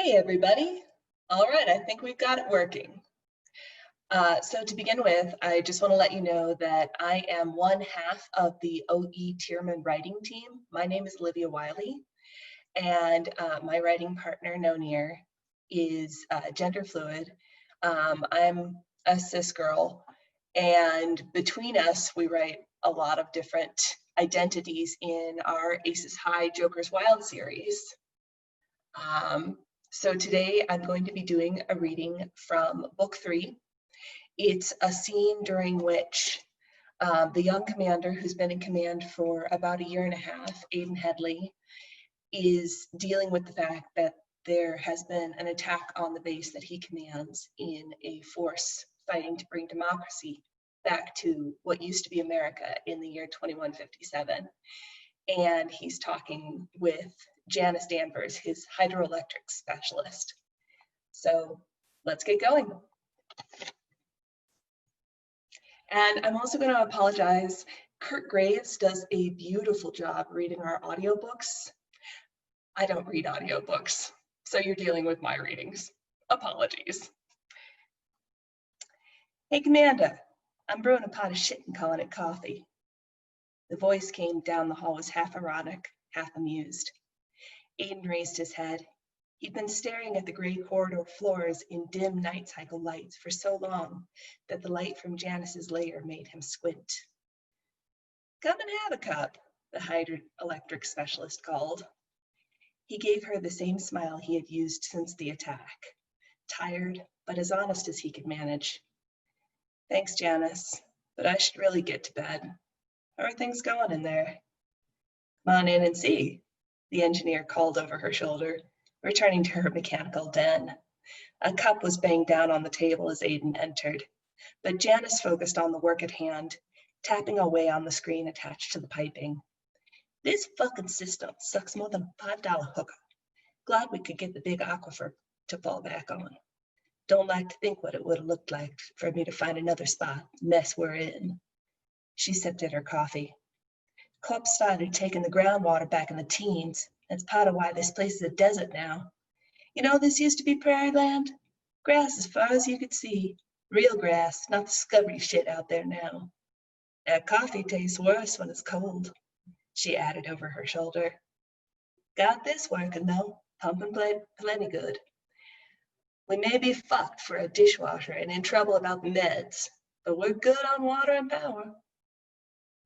Hey everybody. All right, I think we've got it working. So to begin with, I just want to let you know that I am one half of the OE Tearmann writing team. My name is Olivia Wiley, and my writing partner, Nonir, is gender fluid. I'm a cis girl, and between us, we write a lot of different identities in our Aces High Jokers Wild series. So today I'm going to be doing a reading from book 3. It's a scene during which the young commander, who's been in command for about a year and a half, Aiden Headley, is dealing with the fact that there has been an attack on the base that he commands in a force fighting to bring democracy back to what used to be America in the year 2157. And he's talking with Janice Danvers, his hydroelectric specialist. So let's get going. And I'm also going to apologize. Kurt Graves does a beautiful job reading our audiobooks. I don't read audiobooks, so you're dealing with my readings. Apologies. Hey, Commander, I'm brewing a pot of shit and calling it coffee. The voice came down the hall was half ironic, half amused. Aiden raised his head. He'd been staring at the gray corridor floors in dim night cycle lights for so long that the light from Janice's lair made him squint. Come and have a cup, the hydroelectric specialist called. He gave her the same smile he had used since the attack, tired, but as honest as he could manage. Thanks, Janice, but I should really get to bed. How are things going in there? Come on in and see, the engineer called over her shoulder, returning to her mechanical den. A cup was banged down on the table as Aiden entered, but Janice focused on the work at hand, tapping away on the screen attached to the piping. This fucking system sucks more than a $5 hooker. Glad we could get the big aquifer to fall back on. Don't like to think what it would have looked like for me to find another spot, mess we're in. She sipped at her coffee. Cops started taking the groundwater back in the teens. That's part of why this place is a desert now. You know, this used to be prairie land. Grass as far as you could see. Real grass, not the scubby shit out there now. That coffee tastes worse when it's cold, she added over her shoulder. Got this working though, pumping plenty good. We may be fucked for a dishwasher and in trouble about the meds, but we're good on water and power.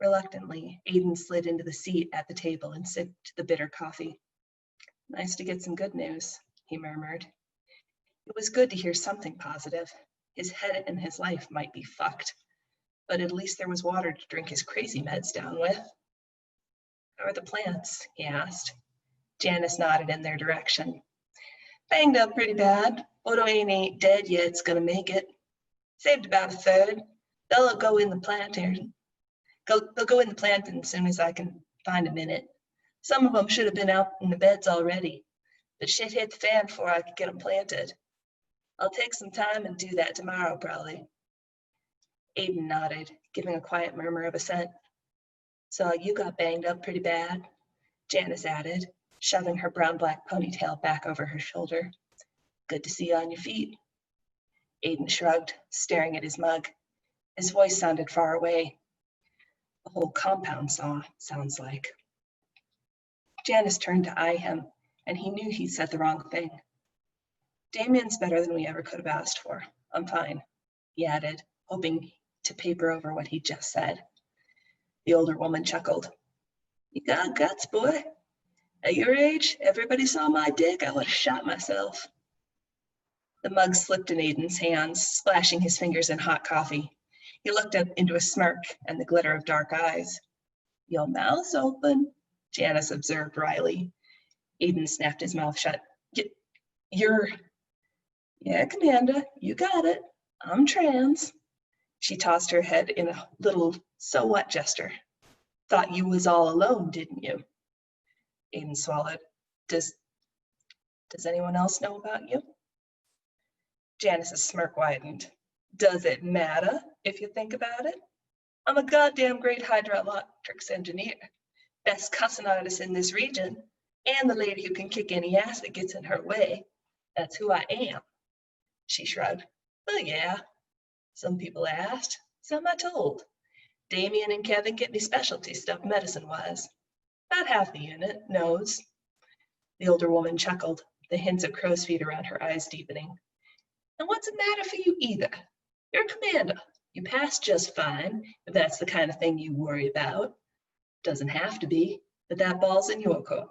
Reluctantly, Aiden slid into the seat at the table and sipped the bitter coffee. Nice to get some good news, he murmured. It was good to hear something positive. His head and his life might be fucked, but at least there was water to drink his crazy meds down with. How are the plants? He asked. Janice nodded in their direction. Banged up pretty bad. Odo ain't dead yet, it's gonna make it. Saved about a third. They'll go in the planting. They'll go in the planting as soon as I can find a minute. Some of them should have been out in the beds already, but shit hit the fan before I could get them planted. I'll take some time and do that tomorrow, probably. Aiden nodded, giving a quiet murmur of assent. So you got banged up pretty bad, Janice added, shoving her brown-black ponytail back over her shoulder. Good to see you on your feet. Aiden shrugged, staring at his mug. His voice sounded far away. The whole compound sounds like. Janice turned to eye him, and he knew he'd said the wrong thing. Damien's better than we ever could have asked for. I'm fine, he added, hoping to paper over what he'd just said. The older woman chuckled. You got guts, boy. At your age, everybody saw my dick, I would have shot myself. The mug slipped in Aiden's hands, splashing his fingers in hot coffee. He looked up into a smirk and the glitter of dark eyes. Your mouth's open, Janice observed wryly. Aiden snapped his mouth shut. Yeah, Commander, you got it. I'm trans. She tossed her head in a little so what gesture. Thought you was all alone, didn't you? Aiden swallowed. Does anyone else know about you? Janice's smirk widened. Does it matter if you think about it? I'm a goddamn great hydroelectrics engineer, best cussing artist in this region, and the lady who can kick any ass that gets in her way. That's who I am. She shrugged. Well, yeah. Some people asked. Some I told. Damien and Kevin get me specialty stuff medicine-wise. About half the unit knows. The older woman chuckled, the hints of crow's feet around her eyes deepening. And what's the matter for you either? You're a commander. You pass just fine, if that's the kind of thing you worry about. Doesn't have to be, but that ball's in your court.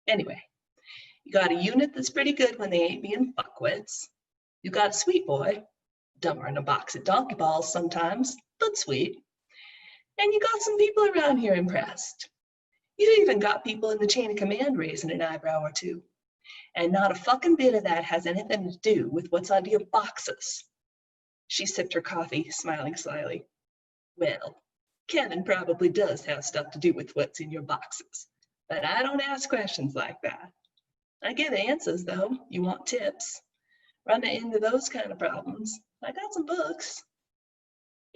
Anyway, you got a unit that's pretty good when they ain't being fuckwits. You got a sweet boy, dumber than a box of donkey balls sometimes, but sweet. And you got some people around here impressed. You even got people in the chain of command raising an eyebrow or two. And not a fucking bit of that has anything to do with what's under your boxes. She sipped her coffee, smiling slyly. Well, Kevin probably does have stuff to do with what's in your boxes, but I don't ask questions like that. I give answers, though. You want tips. Run into those kind of problems. I got some books.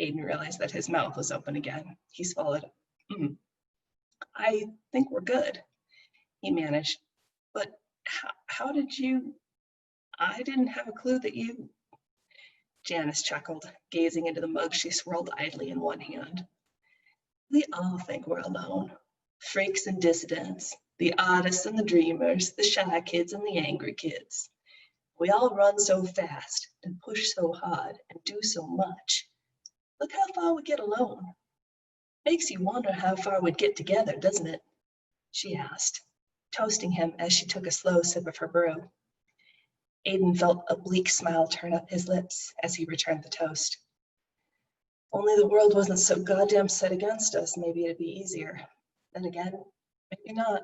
Aiden realized that his mouth was open again. He swallowed. I think we're good, he managed. But how did you? I didn't have a clue that you. Janice chuckled, gazing into the mug she swirled idly in one hand. We all think we're alone. Freaks and dissidents, the artists and the dreamers, the shy kids and the angry kids. We all run so fast and push so hard and do so much. Look how far we get alone. Makes you wonder how far we'd get together, doesn't it? She asked, toasting him as she took a slow sip of her brew. Aiden felt a bleak smile turn up his lips as he returned the toast. Only the world wasn't so goddamn set against us, maybe it'd be easier. Then again, maybe not.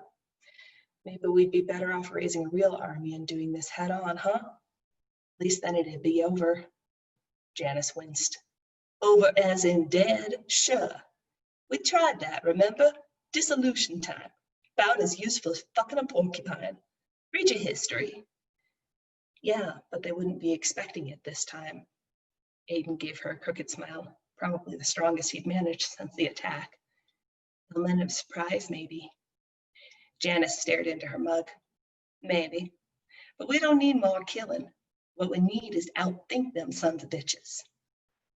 Maybe we'd be better off raising a real army and doing this head on, huh? At least then it'd be over. Janice winced. Over as in dead? Sure. We tried that, remember? Dissolution time. About as useful as fucking a porcupine. Read your history. Yeah, but they wouldn't be expecting it this time. Aiden gave her a crooked smile, probably the strongest he'd managed since the attack. Element of surprise, maybe. Janice stared into her mug. Maybe. But we don't need more killing. What we need is to outthink them sons of bitches.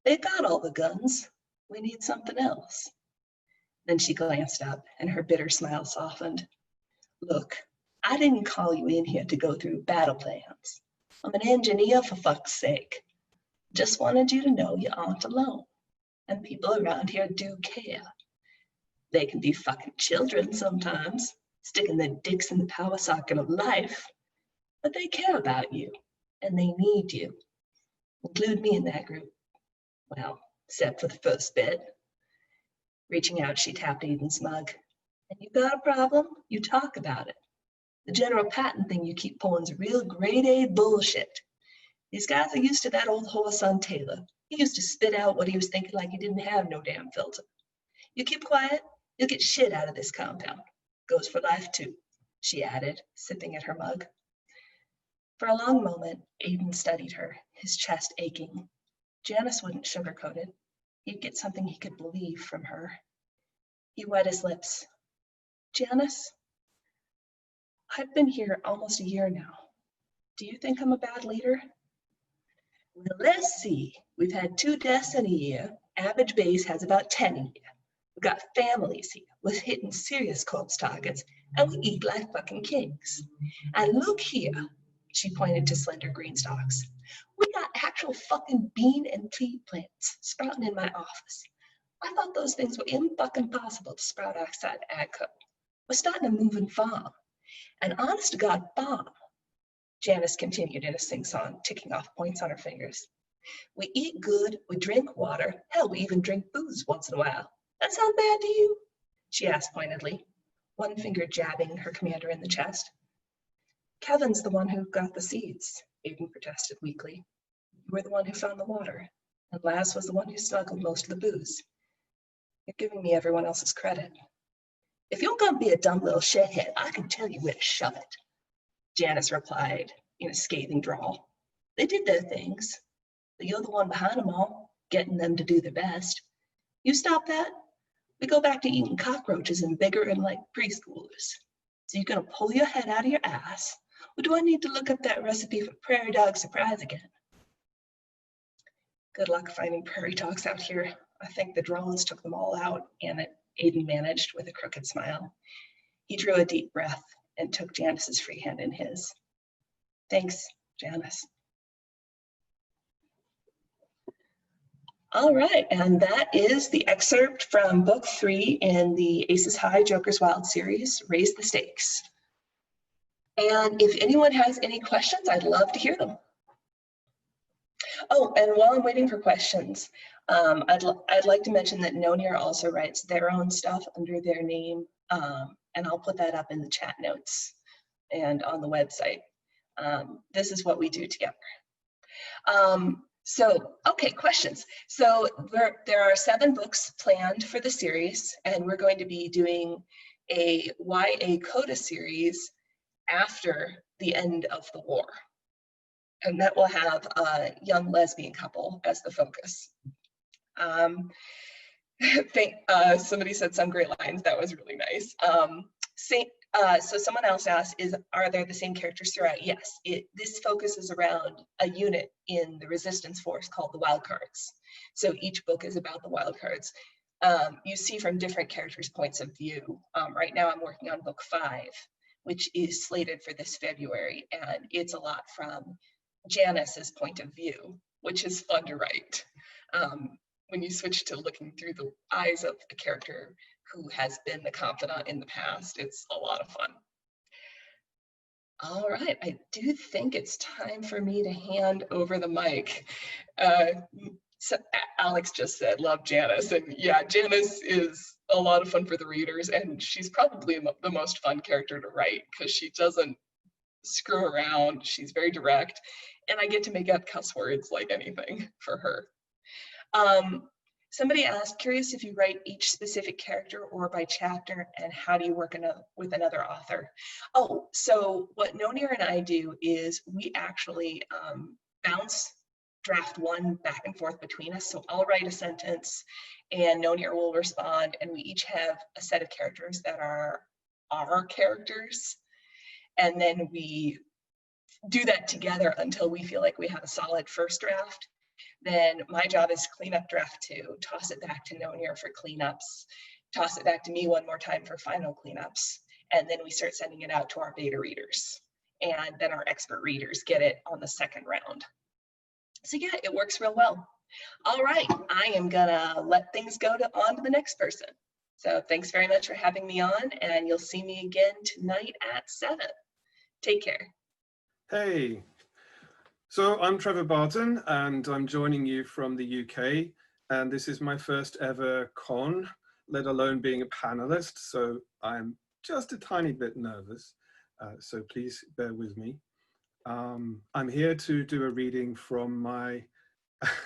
They got all the guns. We need something else. Then she glanced up, and her bitter smile softened. Look, I didn't call you in here to go through battle plans. I'm an engineer, for fuck's sake. Just wanted you to know you aren't alone. And people around here do care. They can be fucking children sometimes, sticking their dicks in the power socket of life. But they care about you, and they need you. Include me in that group. Well, except for the first bit. Reaching out, she tapped Aiden's mug. And you got a problem? You talk about it. The General Patton thing you keep pulling's real grade A bullshit. These guys are used to that old horse on Taylor. He used to spit out what he was thinking like he didn't have no damn filter. You keep quiet, you'll get shit out of this compound. Goes for life too, she added, sipping at her mug. For a long moment, Aiden studied her, his chest aching. Janice wouldn't sugarcoat it. He'd get something he could believe from her. He wet his lips. Janice, I've been here almost a year now. Do you think I'm a bad leader? Well, let's see. We've had 2 deaths in a year. Average base has about 10 a year. We've got families here. We're hitting serious corpse targets, and we eat like fucking kings. And look here, she pointed to slender green stalks. We got actual fucking bean and pea plants sprouting in my office. I thought those things were fucking possible to sprout outside AGCO. We're starting a moving farm. An honest to God bomb. Janice continued in a sing-song, ticking off points on her fingers. We eat good, we drink water, hell, we even drink booze once in a while. That sound bad to you? She asked pointedly, one finger jabbing her commander in the chest. Kevin's the one who got the seeds, Aiden protested weakly. You were the one who found the water, and Laz was the one who smuggled most of the booze. You're giving me everyone else's credit. If you're gonna be a dumb little shithead, I can tell you where to shove it, Janice replied in a scathing drawl. They did their things, but you're the one behind them all, getting them to do their best. You stop that, we go back to eating cockroaches and bickering like preschoolers. So you're gonna pull your head out of your ass, Or do I need to look up that recipe for prairie dog surprise again? Good luck finding prairie dogs out here. I think the drones took them all out, Aiden managed with a crooked smile. He drew a deep breath and took Janice's free hand in his. Thanks, Janice. All right, and that is the excerpt from book 3 in the Aces High Jokers Wild series, Raise the Stakes. And if anyone has any questions, I'd love to hear them. Oh, and while I'm waiting for questions, I'd like to mention that Nonier also writes their own stuff under their name, and I'll put that up in the chat notes and on the website. This is what we do together. Okay, questions. So there are 7 books planned for the series, and we're going to be doing a YA Coda series after the end of the war. And that will have a young lesbian couple as the focus. Somebody said some great lines. That was really nice. So someone else asked, are there the same characters throughout? Yes, this focuses around a unit in the resistance force called the Wildcards. So each book is about the Wildcards. You see from different characters' points of view. Right now I'm working on book 5, which is slated for this February, and it's a lot from Janice's point of view, which is fun to write. When you switch to looking through the eyes of a character who has been the confidant in the past, it's a lot of fun. All right, I do think it's time for me to hand over the mic. So Alex just said, love Janice, and yeah, Janice is a lot of fun for the readers, and she's probably the most fun character to write because she doesn't screw around, she's very direct, and I get to make up cuss words like anything for her. Somebody asked, curious if you write each specific character or by chapter, and how do you work with another author? Oh, so what Nonier and I do is we actually bounce draft 1 back and forth between us. So I'll write a sentence and Nonier will respond, and we each have a set of characters that are our characters. And then we do that together until we feel like we have a solid first draft. Then my job is clean up draft 2, toss it back to Nonier for cleanups, toss it back to me one more time for final cleanups, and then we start sending it out to our beta readers. And then our expert readers get it on the second round. So yeah, it works real well. All right, I am gonna let things go on to the next person. So thanks very much for having me on, and you'll see me again tonight at 7. Take care. Hey, so I'm Trevor Barton, and I'm joining you from the UK, and this is my first ever con, let alone being a panelist, so I'm just a tiny bit nervous, so please bear with me. I'm here to do a reading from my,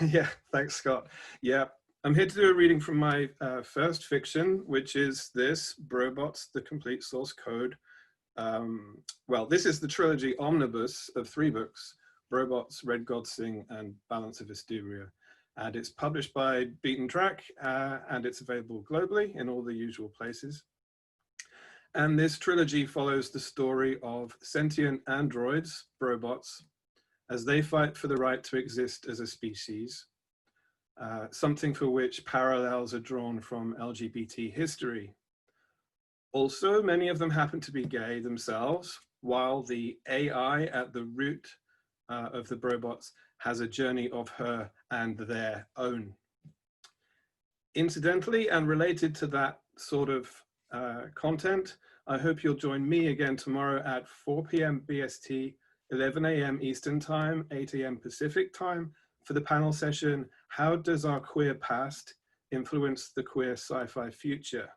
yeah, thanks Scott. Yeah, I'm here to do a reading from my first fiction, which is this, Brobots, the Complete Source Code. Well, this is the trilogy omnibus of 3 books, Brobots, Red God Sing, and Balance of Hysteria. And it's published by Beaten Track, and it's available globally in all the usual places. And this trilogy follows the story of sentient androids, Brobots, as they fight for the right to exist as a species, something for which parallels are drawn from LGBT history. Also, many of them happen to be gay themselves, while the AI at the root of the Brobots has a journey of her and their own. Incidentally, and related to that sort of content, I hope you'll join me again tomorrow at 4 p.m. BST, 11 a.m. Eastern Time, 8 a.m. Pacific Time for the panel session, How Does Our Queer Past Influence the Queer Sci-Fi Future?,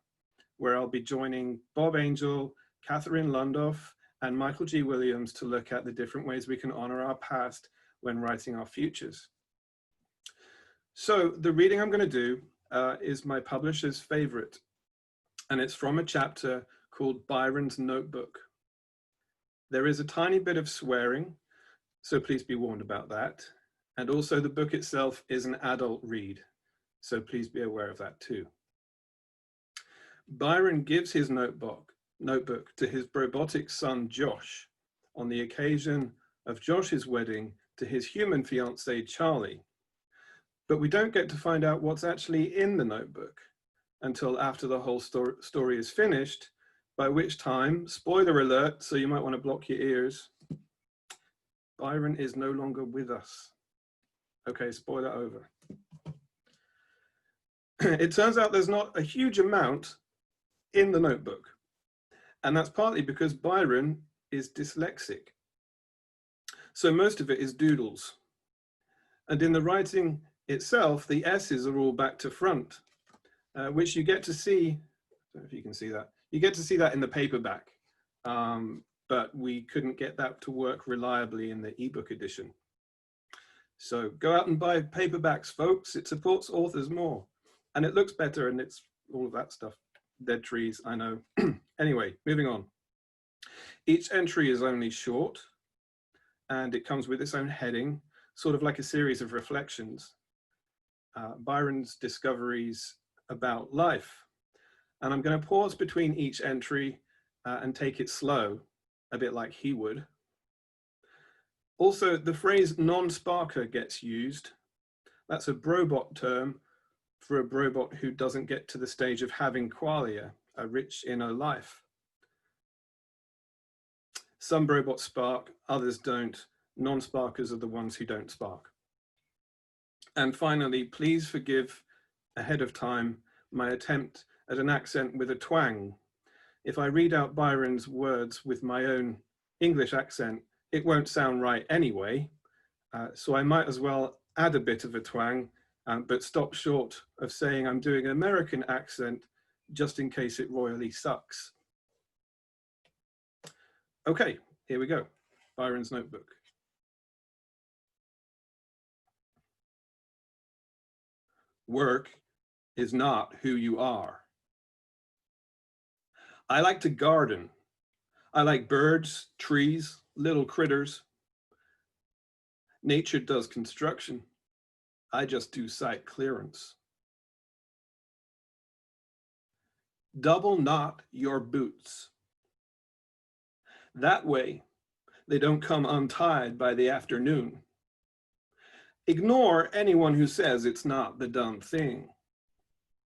where I'll be joining Bob Angel, Catherine Lundoff, and Michael G. Williams to look at the different ways we can honor our past when writing our futures. So the reading I'm going to do is my publisher's favorite, and it's from a chapter called Byron's Notebook. There is a tiny bit of swearing, so please be warned about that. And also the book itself is an adult read, so please be aware of that too. Byron gives his notebook to his robotic son, Josh, on the occasion of Josh's wedding to his human fiancée, Charlie. But we don't get to find out what's actually in the notebook until after the whole story is finished, by which time, spoiler alert, so you might want to block your ears, Byron is no longer with us. Okay, spoiler over. It turns out there's not a huge amount in the notebook, and that's partly because Byron is dyslexic. So most of it is doodles. And in the writing itself, the S's are all back to front, which you get to see, I don't know if you can see that, you get to see that in the paperback, but we couldn't get that to work reliably in the ebook edition. So go out and buy paperbacks, folks. It supports authors more. And it looks better, and it's all of that stuff. Dead trees, I know. Anyway, moving on. Each entry is only short, and it comes with its own heading, sort of like a series of reflections. Byron's discoveries about life. And I'm going to pause between each entry and take it slow, a bit like he would. Also, the phrase non-sparker gets used. That's a brobot term for a brobot who doesn't get to the stage of having qualia, a rich inner life. Some robots spark, others don't. Non-sparkers are the ones who don't spark. And finally, please forgive ahead of time my attempt at an accent with a twang. If I read out Byron's words with my own English accent, it won't sound right anyway, so I might as well add a bit of a twang, but stop short of saying I'm doing an American accent just in case it royally sucks. Okay, here we go. Byron's notebook. Work is not who you are. I like to garden. I like birds, trees, little critters. Nature does construction. I just do site clearance. Double knot your boots. That way, they don't come untied by the afternoon. Ignore anyone who says it's not the done thing.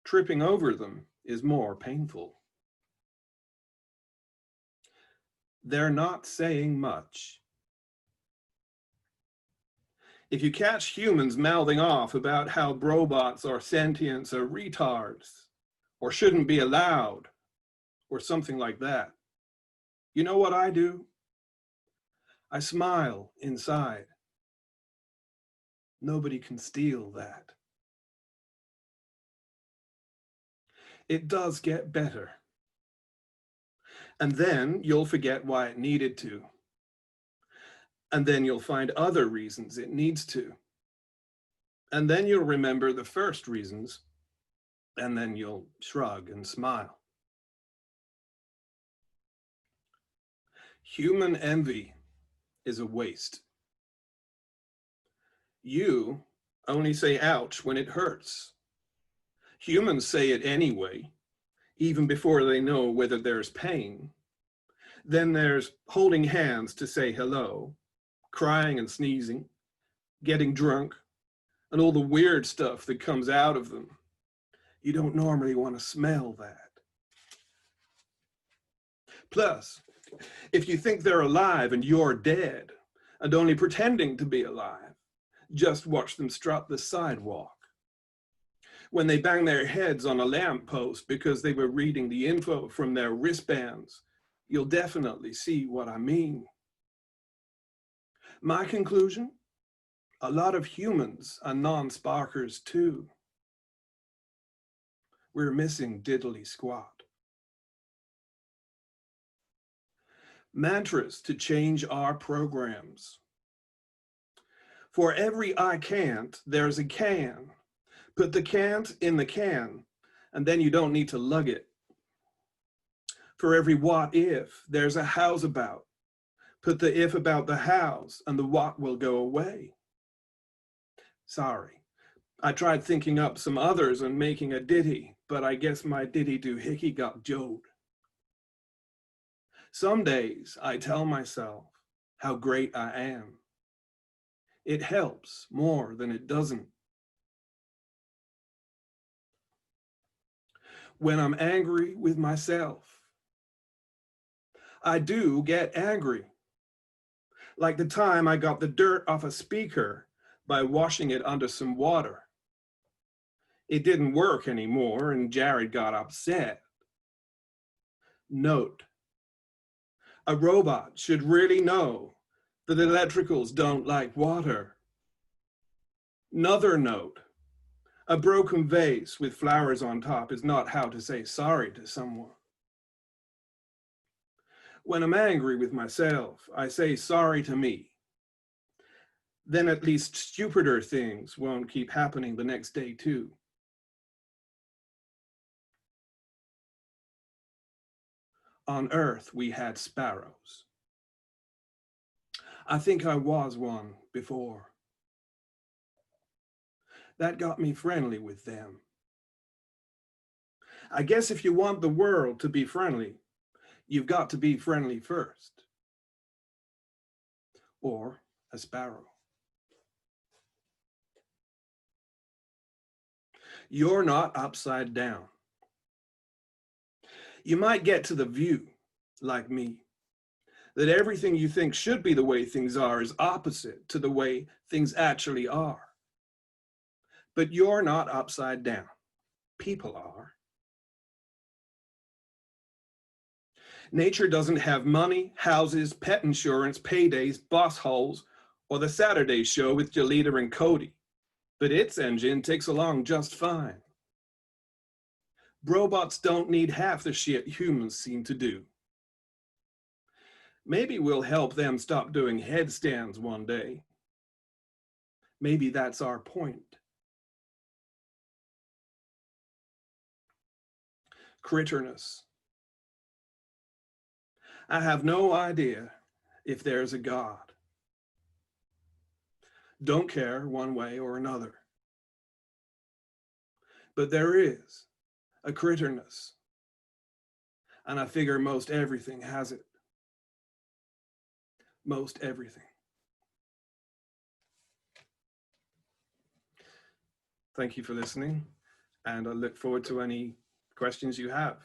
Tripping over them is more painful. They're not saying much. If you catch humans mouthing off about how robots or sentients are retards, or shouldn't be allowed, or something like that, you know what I do? I smile inside. Nobody can steal that. It does get better. And then you'll forget why it needed to. And then you'll find other reasons it needs to. And then you'll remember the first reasons, and then you'll shrug and smile. Human envy is a waste. You only say ouch when it hurts. Humans say it anyway, even before they know whether there's pain. Then there's holding hands to say hello, crying and sneezing, getting drunk, and all the weird stuff that comes out of them. You don't normally want to smell that. Plus, if you think they're alive and you're dead, and only pretending to be alive, just watch them strut the sidewalk. When they bang their heads on a lamppost because they were reading the info from their wristbands, you'll definitely see what I mean. My conclusion? A lot of humans are non-sparkers too. We're missing diddly squat. Mantras to change our programs. For every I can't, there's a can. Put the can't in the can, and then you don't need to lug it. For every what if, there's a how's about. Put the if about the how's, and the what will go away. Sorry, I tried thinking up some others and making a ditty, but I guess my ditty doohickey got jode. Some days I tell myself, how great I am. It helps more than it doesn't. When I'm angry with myself, I do get angry. Like the time I got the dirt off a speaker by washing it under some water. It didn't work anymore and Jared got upset. Note: a robot should really know that electricals don't like water. Another note: a broken vase with flowers on top is not how to say sorry to someone. When I'm angry with myself, I say sorry to me. Then at least stupider things won't keep happening the next day too. On Earth, we had sparrows. I think I was one before. That got me friendly with them. I guess if you want the world to be friendly, you've got to be friendly first. Or a sparrow. You're not upside down. You might get to the view, like me, that everything you think should be the way things are is opposite to the way things actually are. But you're not upside down. People are. Nature doesn't have money, houses, pet insurance, paydays, boss holes, or the Saturday show with Jolita and Cody, but its engine takes along just fine. Robots don't need half the shit humans seem to do. Maybe we'll help them stop doing headstands one day. Maybe that's our point. Critterness. I have no idea if there's a God. Don't care one way or another. But there is a critterness. And I figure most everything has it. Most everything. Thank you for listening, and I look forward to any questions you have.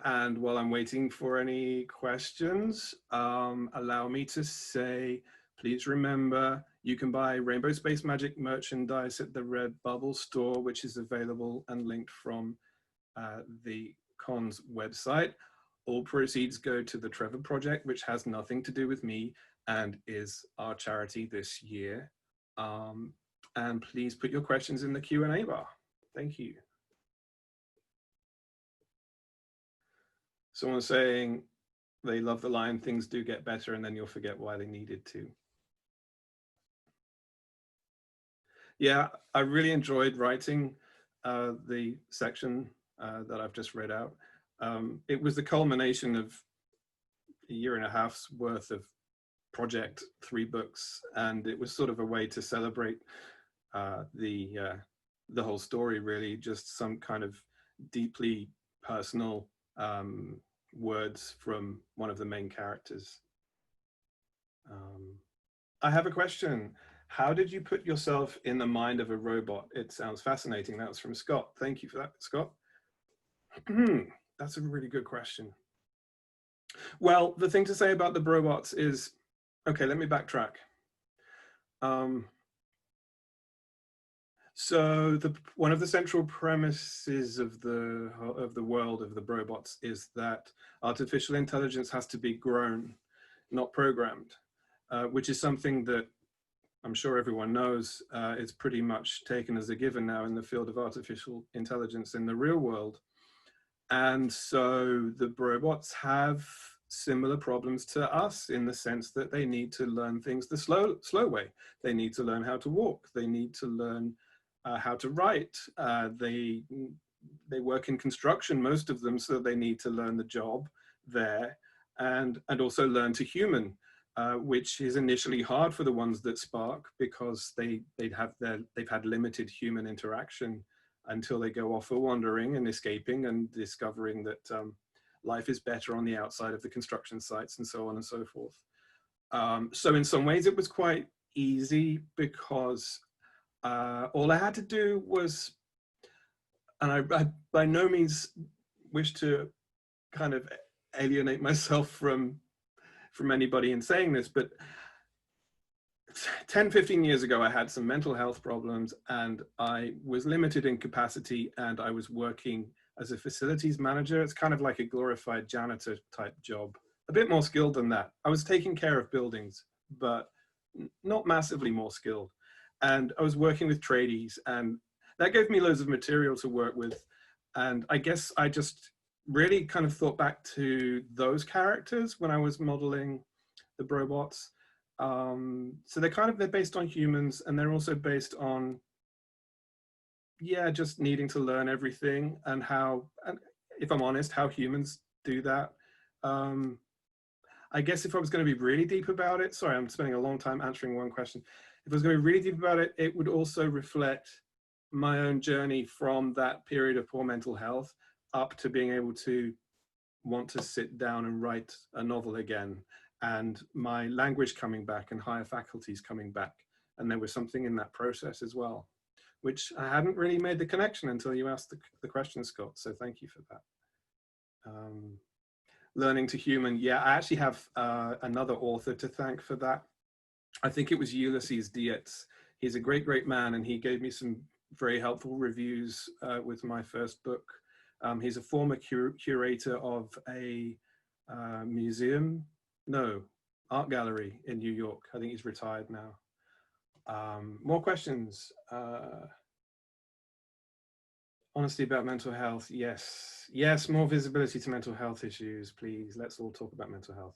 And while I'm waiting for any questions, allow me to say, please remember, you can buy Rainbow Space Magic merchandise at the Redbubble store, which is available and linked from the con's website. All proceeds go to the Trevor Project, which has nothing to do with me and is our charity this year. And please put your questions in the Q&A bar. Thank you. Someone saying they love the line, things do get better, and then you'll forget why they needed to. Yeah, I really enjoyed writing the section that I've just read out. It was the culmination of a year and a half's worth of project, 3 books, and it was sort of a way to celebrate the whole story, really, just some kind of deeply personal words from one of the main characters. I have a question. How did you put yourself in the mind of a robot? It sounds fascinating. That was from Scott. Thank you for that, Scott. That's a really good question. Well, the thing to say about the robots is, okay, let me backtrack. So one of the central premises of the world of the robots is that artificial intelligence has to be grown, not programmed, which is something that I'm sure everyone knows is pretty much taken as a given now in the field of artificial intelligence in the real world. And so the robots have similar problems to us in the sense that they need to learn things the slow way. They need to learn how to walk. They need to learn how to write. They work in construction, most of them, so they need to learn the job there and also learn to human, which is initially hard for the ones that spark because they've had limited human interaction until they go off for wandering and escaping and discovering that life is better on the outside of the construction sites and so on and so forth. So in some ways it was quite easy because all I had to do was, and I by no means wish to kind of alienate myself from anybody in saying this, but 10, 15 years ago, I had some mental health problems and I was limited in capacity, and I was working as a facilities manager. It's kind of like a glorified janitor type job, a bit more skilled than that. I was taking care of buildings, but not massively more skilled. And I was working with tradies, and that gave me loads of material to work with. And I guess I just really kind of thought back to those characters when I was modeling the robots. So they're based on humans, and they're also based on, yeah, just needing to learn everything, and how, and if I'm honest, how humans do that. I guess if I was going to be really deep about it, sorry, I'm spending a long time answering one question. If I was going to be really deep about it, it would also reflect my own journey from that period of poor mental health up to being able to want to sit down and write a novel again, and my language coming back and higher faculties coming back. And there was something in that process as well, which I hadn't really made the connection until you asked the question, Scott. So thank you for that. Learning to human, yeah, I actually have another author to thank for that. I think it was Ulysses Dietz. He's a great, great man, and he gave me some very helpful reviews with my first book. He's a former curator of a museum, no, art gallery in New York. I think he's retired now. More questions? Honesty about mental health, yes. Yes, more visibility to mental health issues, please. Let's all talk about mental health.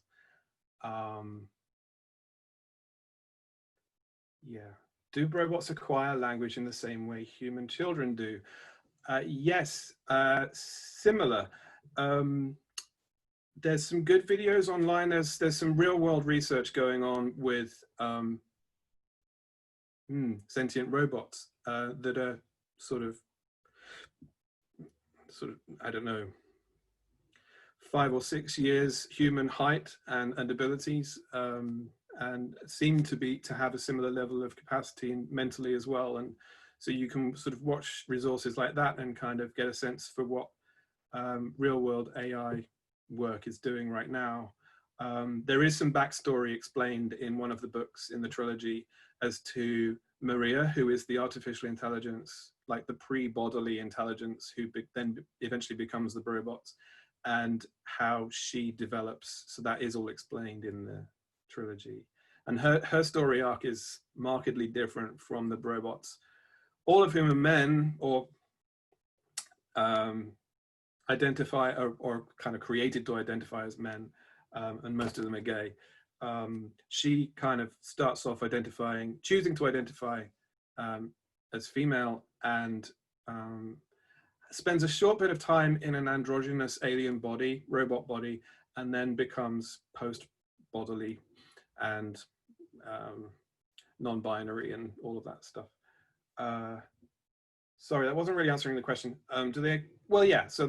Yeah. Do robots acquire language in the same way human children do? Yes, similar. There's some good videos online. There's some real world research going on with sentient robots that are sort of, I don't know, 5 or 6 years human height and abilities, and seem to have a similar level of capacity mentally as well. And so you can sort of watch resources like that and kind of get a sense for what real world AI work is doing right now. There is some backstory explained in one of the books in the trilogy as to Maria, who is the artificial intelligence, like the pre-bodily intelligence, who then eventually becomes the robots, and how she develops. So that is all explained in the trilogy. And her story arc is markedly different from the robots, all of whom are men, or identify or kind of created to identify as men, and most of them are gay. She kind of starts off choosing to identify as female, and spends a short bit of time in an androgynous alien body, robot body, and then becomes post-bodily and non-binary and all of that stuff. Sorry, that wasn't really answering the question. Well, yeah, so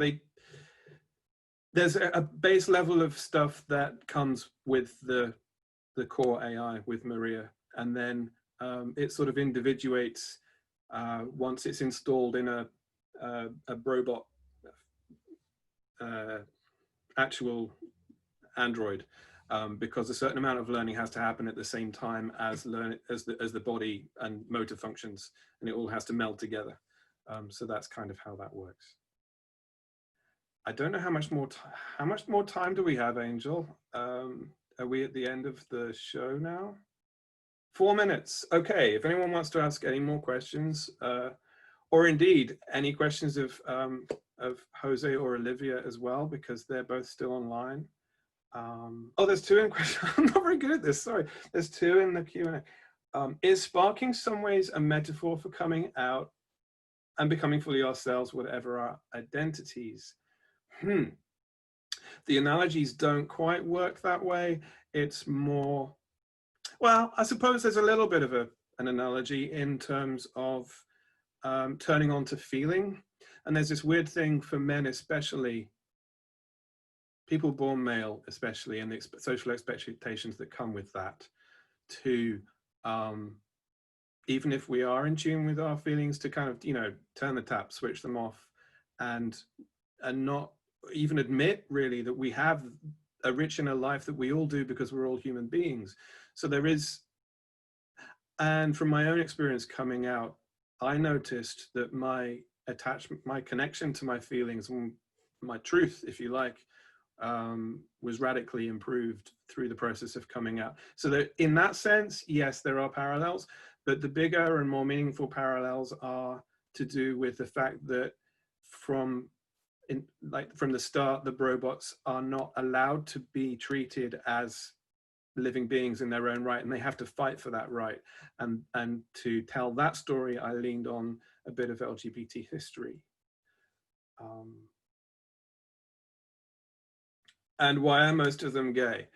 there's a base level of stuff that comes with the core AI with Maria, and then it sort of individuates once it's installed in a robot actual android, because a certain amount of learning has to happen at the same time as the body and motor functions, and it all has to meld together. So that's kind of how that works. I don't know how much more time do we have, Angel? Are we at the end of the show now? 4 minutes. Okay, if anyone wants to ask any more questions, or indeed any questions of Jose or Olivia as well, because they're both still online. Oh, there's 2 in question. I'm not very good at this, sorry. There's 2 in the Q&A. Is sparking some ways a metaphor for coming out and becoming fully ourselves, whatever our identities? The analogies don't quite work that way. It's more, well, I suppose there's a little bit of an analogy in terms of turning on to feeling. And there's this weird thing for men especially, people born male especially, and the social expectations that come with that, to even if we are in tune with our feelings, to kind of, you know, turn the tap, switch them off, and not even admit really that we have a rich inner life that we all do, because we're all human beings. So there is, and from my own experience coming out, I noticed that my attachment, my connection to my feelings, and my truth, if you like, was radically improved through the process of coming out. So that in that sense, yes, there are parallels, but the bigger and more meaningful parallels are to do with the fact that from the start, the robots are not allowed to be treated as living beings in their own right, and they have to fight for that right. And to tell that story, I leaned on a bit of LGBT history. And why are most of them gay?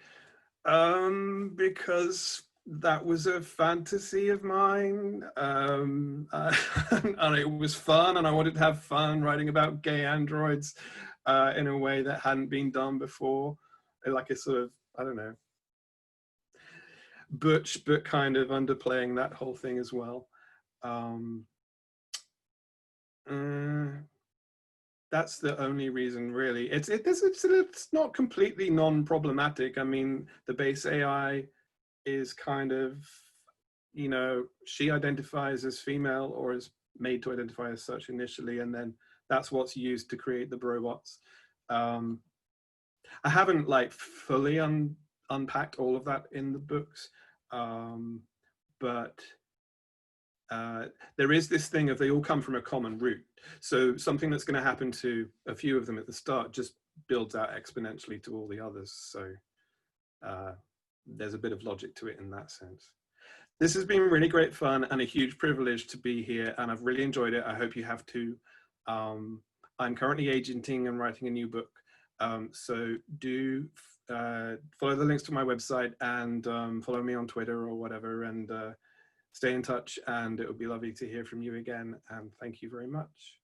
Because that was a fantasy of mine, and it was fun, and I wanted to have fun writing about gay androids in a way that hadn't been done before, like a sort of, I don't know, butch, but kind of underplaying that whole thing as well. That's the only reason, really. It's not completely non-problematic. I mean, the base AI is kind of, you know, she identifies as female, or is made to identify as such initially, and then that's what's used to create the robots. I haven't like fully unpacked all of that in the books, but there is this thing of they all come from a common root. So something that's going to happen to a few of them at the start just builds out exponentially to all the others. So there's a bit of logic to it in that sense. This has been really great fun and a huge privilege to be here, and I've really enjoyed it. I hope you have too. I'm currently agenting and writing a new book. So do follow the links to my website, and follow me on Twitter or whatever, and stay in touch, and it would be lovely to hear from you again. And thank you very much.